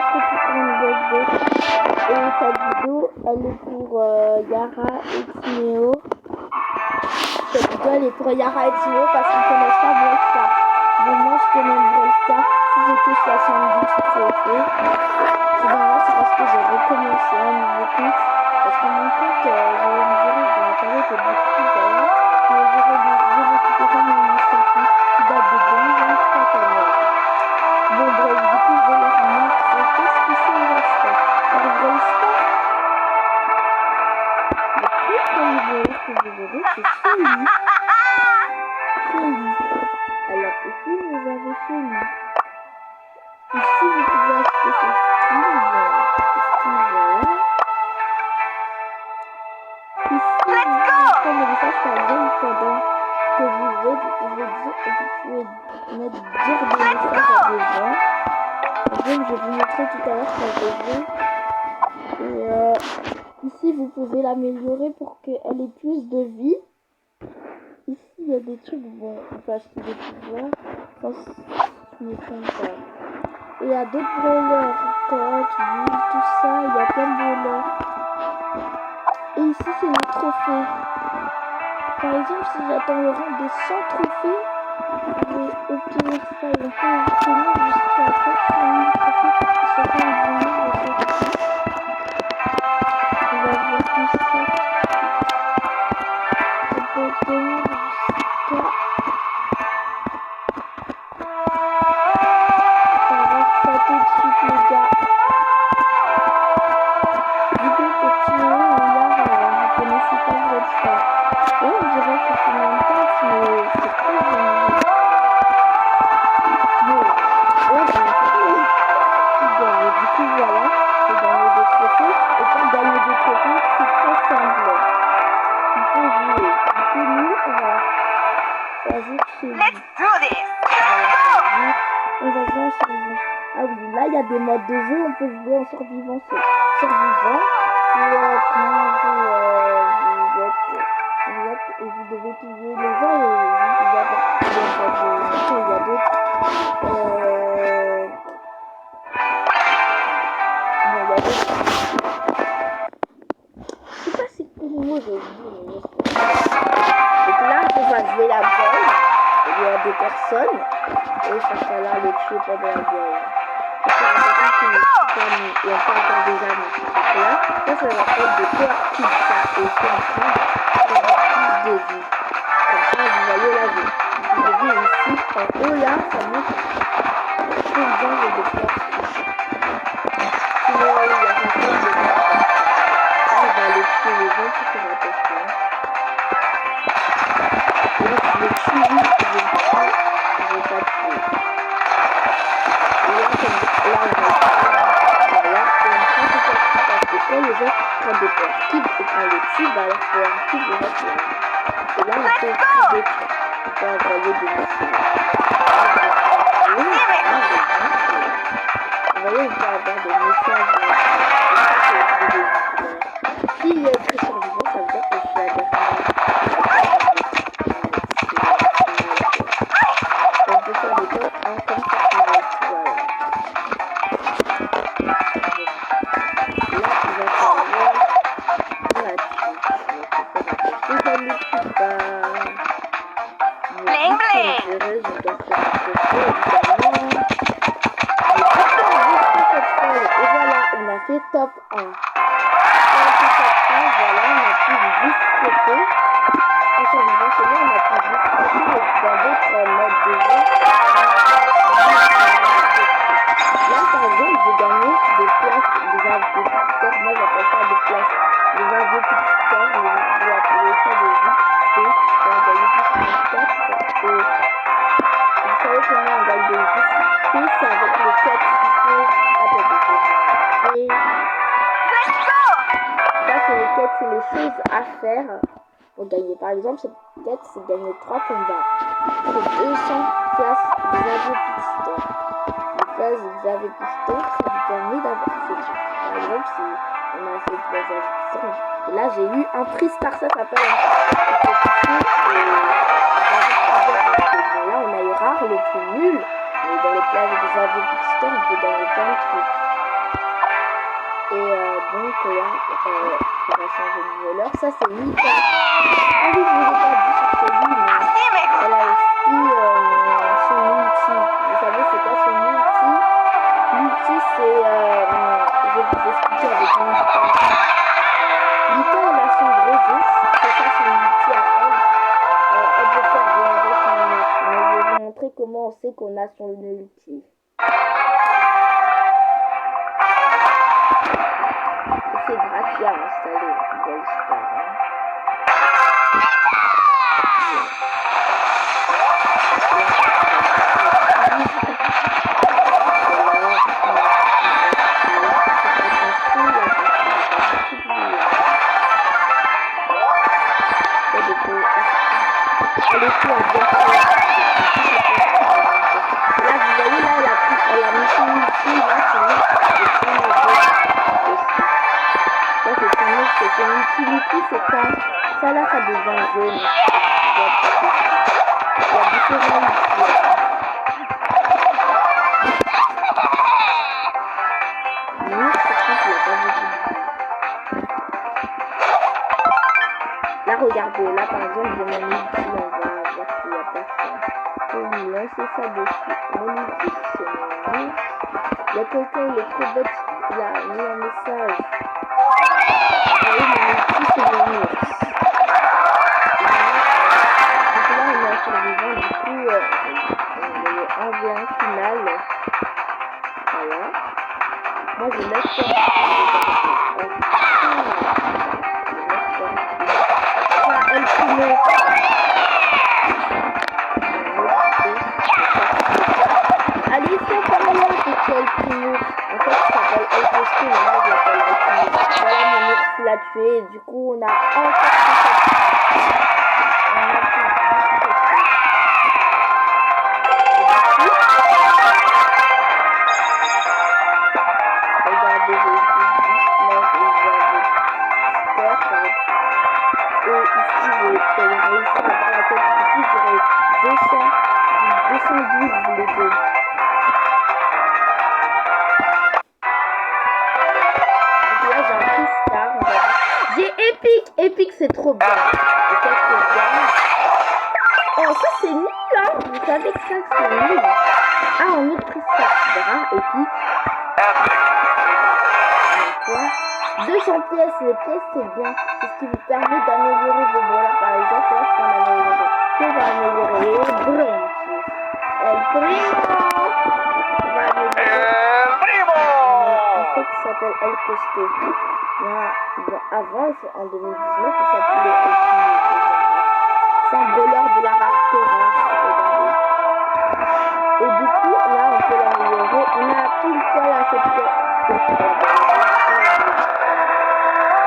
se retrouve pour une nouvelle vidéo. Et cette vidéo, elle est pour Yara et Timéo. Cette vidéo, elle est pour Yara et Timéo parce qu'ils ne connaissent pas Brawl Stars. Bon, moi, je connais Brawl Stars. Si j'ai que 70 trophées, c'est normal, c'est parce que j'ai recommencé un nouveau compte. Parce que mon compte, j'ai eu une virus de l'internet et du coup, voilà. Mais j'ai récupéré mon ancien compte qui date de 2023 quand même. Bon, bref, du coup, je vais leur montrer qu'est-ce que c'est Brawl Stars. Alors, Brawl Stars, le tout premier joueur que vous verrez, c'est Shelly. Alors, ici, vous avez Shelly. Ici, vous pouvez acheter ses skins. Voilà. Ici, vous pouvez prendre le message, par exemple, pendant que vous pouvez mettre dire des messages à des gens. Par exemple, je vais vous montrer tout à l'heure quand je vais. Et ici, vous pouvez l'améliorer pour qu'elle ait plus de vie. Ici, il y a des trucs, bon, on peut acheter des pouvoirs. Je pense que je ne comprends pas. Et il y a d'autres brawlers, Coach, Bull, tout ça, il y a plein de brawlers. Et ici, c'est les trophées. Par exemple, si j'attends le rang des 100 trophées, je vais obtenir ça. Et on peut obtenir jusqu'à 700 000 trophées et 70 000 trophées. On va voir tout ça. On peut obtenir jusqu'à... On va voir ça tout de suite, les gars. Vidéo pour Timéo et Yara, vous connaissez pas Brawl Stars. Ouais, on dirait que c'est une tasse, mais c'est très génial. Bon, là, j'ai gagné. Du coup, voilà, j'ai gagné des trophées. Et pour gagner des trophées, c'est très simple. Il faut jouer. Du coup, nous, on va choisir chez lui. On va jouer en survivant. Ah oui, là, il y a des modes de jeu. On peut jouer en survivant. Survivant, c'est quand vous êtes et vous devez tuer les gens et vous pouvez avoir il y a d'autres. Bon, il y a d'autres. Je sais pas c'est quel mot j'ai oublié. Donc là, on va jouer la balle. Il y a des personnes. Et ça sera là les tuer pendant la balle. Parce que la personne qui nous tue, et on peut avoir des amis. Donc là, ça va être de coactive ça. Et c'est en train de plus de vie. Comme ça, vous voyez la vie. Vous voyez ici, en haut là, ça montre combien j'ai de coactive. Sinon, il y a quelque chose de bien. Là, on va aller tuer les gens qui sont importants. Et là, je vais tuer, je vais pas tuer. Et là, on va voilà, et on prend des coactives parce que quand les gens prennent des coactives et qu'on les tue, bah leur coactive les reste là. Et là, on peut aussi détruire. On peut envoyer des missiles. Vous voyez, on peut avoir des messages. S'il y a écrit survivant, ça veut dire que je suis à la dernière. On peut faire des codes comme ça. Voilà. Là, il va falloir bling bling. Et voilà, on a fait top 1. On a fait top 1, voilà, on a plus 10 trophées. En survivant chez nous, on a plus 10 trophées. Et dans d'autres modes de jeu, là, par exemple, j'ai gagné des places, des investisseurs. Moi, j'appelle ça des places. Les investisseurs, je vais appeler ça des XP. On va gagner plus de 4 parce que vous savez comment on gagne des XP, c'est avec les quêtes qu'il faut. Et ça, c'est les quêtes, c'est les choses à faire pour gagner. Par exemple, cette quête, c'est gagner 3 combats. C'est 200 places des investisseurs. Les places des investisseurs, ça vous permet d'avoir ces trucs. Par exemple, si on a assez de places d'investisseurs, et là, j'ai eu un prix star, ça s'appelle un prix star. Là, on a eu rare, le plus nul. Mais dans les places des investisseurs, on peut gagner plein de trucs. donc là, on va changer de voleur. Ça, c'est Mika. Ah oui, je vous ai pas dit sur celui, mais elle a aussi son multi. Vous savez, c'est quoi son multi? Multi, c'est... je vais vous expliquer avec mon Mika. Mika, elle a son gros ours. C'est ça, son multi à elle. Elle peut faire voyager son ours. Mais je vais vous montrer comment on sait qu'on a son multi. C'est gratuit à installer Ballstar. Là, vous voyez, là, elle a mis son multi, là, son ça, c'est son ours, c'est son multi, c'est quand ça, là, ça devient jaune. Il y a différents multi. L'ours, par contre, il n'y a pas beaucoup de vie. Là, regardez, là, par exemple, j'ai mon multi, on va voir s'il n'y a personne. Je vais lui lancer ça dessus. Mon multi, c'est mon ours. Il y a quelqu'un, il est trop bête, il a mis un message. Vous voyez, mon multi, c'est mon ours. Donc là, on est un survivant, du coup, on est en 1v1 final. Voilà. Moi, je laisse ça. El Primo. Allez, c'est par là, petit El Primo. En fait, il s'appelle El Posto, mais moi, je l'appelle El Primo. Voilà, mon ours l'a tué, et du coup, on a encore Epic, c'est trop bien. Et qu'est-ce que je gagne? Oh, ça c'est nul, hein. Vous savez que ça c'est nul. Ah, on a pris ça. Rare, épique. Quoi? 200 pièces. Les pièces, c'est bien. C'est ce qui vous permet d'améliorer vos voleurs. Par exemple, là, je peux en améliorer. On va améliorer Bronchis. El Primo. On va améliorer. En fait, il s'appelle El Costo. Avant, en 2019, il s'appelait El Primo. C'est un voleur de la rareté rare. Et du coup, là, on peut l'améliorer. On a pile poil à cette pièce.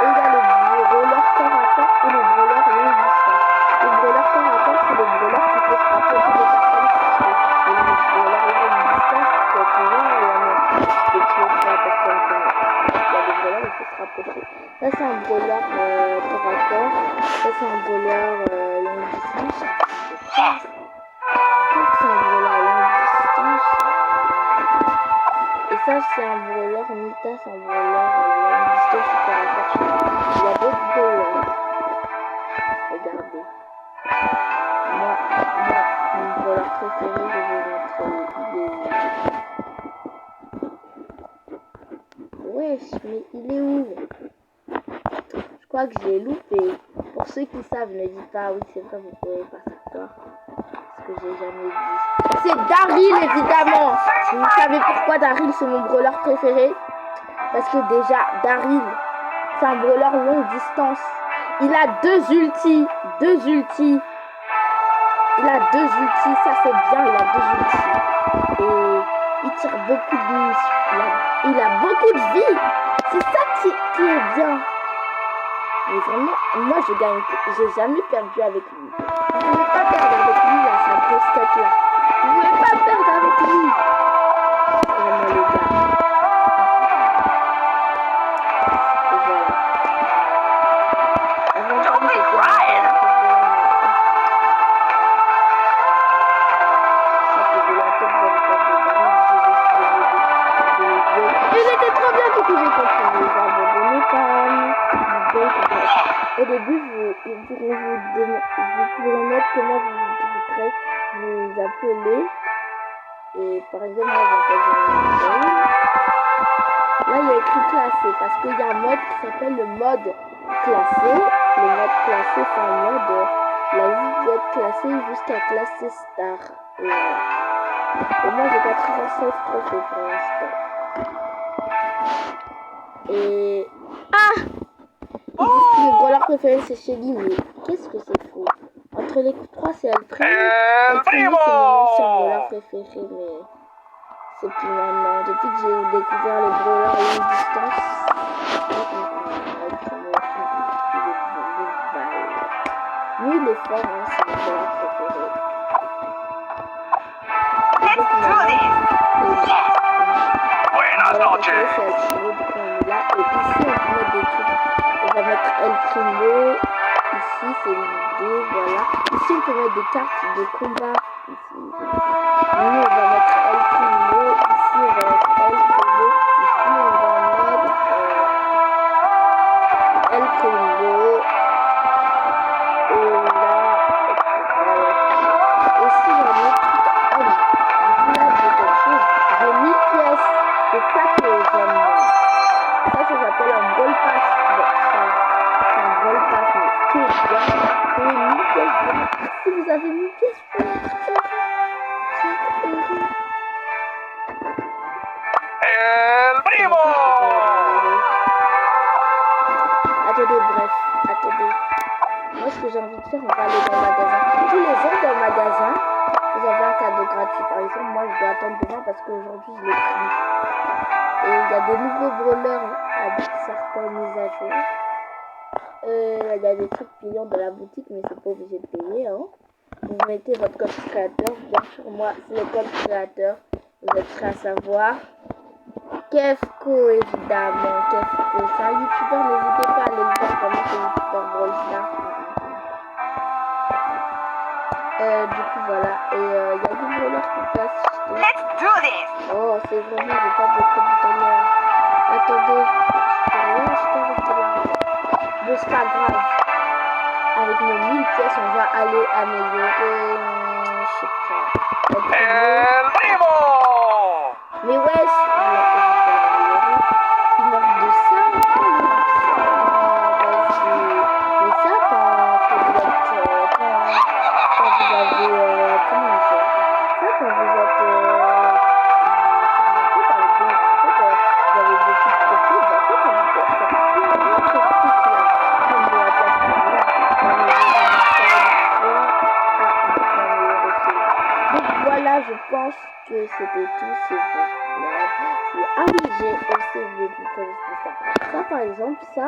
Et il y a le voleur corps à corps et le voleur longue distance. Le voleur corps à corps, c'est le voleur qui peut se rapprocher des personnes. Et le voleur longue distance, c'est pouvoir et tuer la personne qui il y a des voleurs, il faut se rapprocher. Là, c'est un voleur corps à corps. Là, c'est un voleur longue distance. C'est un voleur longue distance. Et ça, c'est un voleur Mita, c'est un voleur longue distance super important. Il y a d'autres voleurs. Regardez. Moi, mon voleur préféré, je vais vous montrer. Wesh, mais il est où? Je crois que je l'ai loupé. Pour ceux qui savent, ne dites pas, oui, c'est vrai, vous pouvez pas savoir. Parce que j'ai jamais dit. C'est Daryl, évidemment. Vous savez pourquoi Daryl, c'est mon brawler préféré? Parce que déjà, Daryl, c'est un brawler longue distance. Il a deux ultis. Il a deux ultis, ça c'est bien, il a deux ultis. Et il tire beaucoup de munitions. Il a beaucoup de vie. C'est ça qui est bien. Mais vraiment, moi je gagne. J'ai jamais perdu avec lui. Vous ne pouvez pas perdre avec lui là, sa grosse tête là. Vous ne pouvez pas perdre avec lui. Vraiment les gars. Et voilà. Avant de il était trop bien, du coup j'ai continué. Vous abonnez pas. au début, ils pourront vous pourrez mettre comment vous vous appelez. Et par exemple, moi, je vais là, il y a écrit classé parce qu'il y a un mode qui s'appelle le mode classé. Le mode classé, c'est un mode là où vous êtes classé jusqu'à classé star. Et voilà. Et moi, j'ai 96 trophées pour l'instant. Et ah! Ils disent que le brawler préféré c'est Shelly, mais qu'est-ce que c'est faux? Entre les trois, c'est El Primo. El Primo, c'est mon ancien brawler préféré, mais c'est plus maintenant. Depuis que j'ai découvert les brawlers à longue distance, El Primo, lui, il est fort, hein, c'est mon brawler préféré. Buenas noches. C'est El Primo, du coup, on est là. Et ici, on peut mettre des trucs. On va mettre El Primo. Ici, c'est l'idée, voilà. Ici, on peut mettre des cartes de combat. Ici, nous, on va mettre El Primo. Ici, on va mettre El Primo. Ici, on va mettre El Primo. Et là, aussi, on va mettre M. Du coup, là, j'ai quelque chose. J'ai 1000 pièces. C'est ça que j'aime. Ça s'appelle un ball pass. C'est un ball pass, mais ce qui est bien, c'est 1000 pièces. Si vous avez 1000 pièces, vous pouvez être heureux. El Primo! Attendez, bref, attendez. Moi, ce que j'ai envie de faire, on va aller dans le magasin. Tous les ans, dans le magasin, vous avez un cadeau gratuit. Par exemple, moi, je dois attendre demain parce qu'aujourd'hui, je l'ai pris. Et il y a des nouveaux brawlers avec certaines mises à jour. Il y a des trucs payants de la boutique, mais c'est pas obligé de payer. Hein. Vous mettez votre code créateur. Bien sûr, moi, c'est le code créateur. Vous êtes prêts à savoir. Kefko, évidemment. Kefko, c'est un youtubeur. N'hésitez pas à aller le voir. Vraiment, c'est un youtubeur Brawl Stars. Du coup, voilà. Et il y a des brawlers qu'on peut assister. Let's do this! Oh, c'est vraiment, j'ai pas beaucoup de dollars. Attendez, je peux rien acheter avec de l'argent. Mais c'est pas grave. Avec mes 1000 pièces, on va aller améliorer. Je sais pas. El Primo! Mais wesh, je vais améliorer. Il manque de ça. Vas-y. Mais ça, quand vous êtes. Quand vous avez. Comment dire? Ça, quand vous êtes. Je pense que c'était tout. C'est bon. Ah oui, j'ai aussi oublié de vous présenter ça. Ça, par exemple, ça,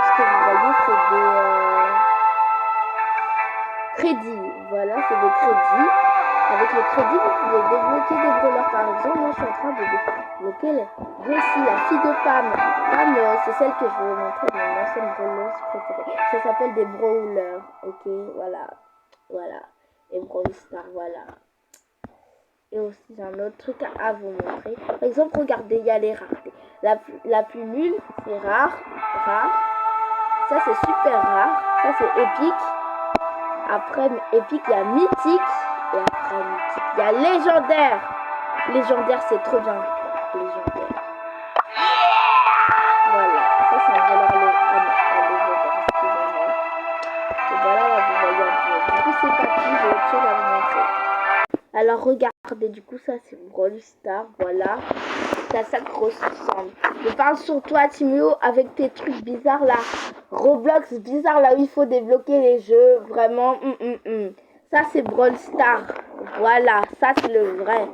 ce que vous voyez, c'est des crédits. Voilà, c'est des crédits. Avec les crédits, vous pouvez débloquer des brawlers. Par exemple, moi, je suis en train de débloquer ici la fille de Pam. Pam, c'est celle que je vais vous montrer, mon ancienne brawleuse préférée. Ça s'appelle des brawlers. Ok, voilà. Voilà. Et Brawl Stars, voilà. Et aussi, j'ai un autre truc à vous montrer. Par exemple, regardez, il y a les raretés. La plus nulle, c'est rare. Ça, c'est super rare. Ça, c'est épique. Après épique, il y a mythique. Et après mythique, il y a légendaire. Légendaire, c'est trop bien. Légendaire. Voilà. Ça, c'est un voleur légendaire. Excusez-moi. Et voilà, là, vous voyez un peu. Du coup, c'est pas tout. J'ai autre chose à vous montrer. Alors, regardez. Du coup, ça, c'est Brawl Stars. Voilà. C'est à ça que ressemble. Je parle sur toi, Timéo, avec tes trucs bizarres là. Roblox bizarre là où il faut débloquer les jeux. Vraiment. Ça, c'est Brawl Stars. Voilà. Ça, c'est le vrai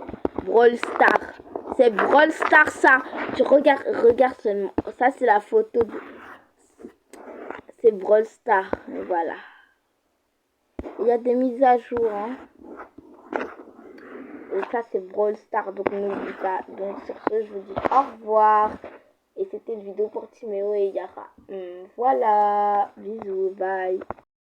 Brawl Stars. C'est Brawl Stars, ça. Tu regarde seulement. Ça, c'est la photo de... C'est Brawl Stars. Voilà. Il y a des mises à jour, hein. Et ça, c'est Brawl Stars, donc n'oublie pas. Donc, sur ce, je vous dis au revoir. Et c'était une vidéo pour Timéo et Yara. Voilà. Bisous, bye.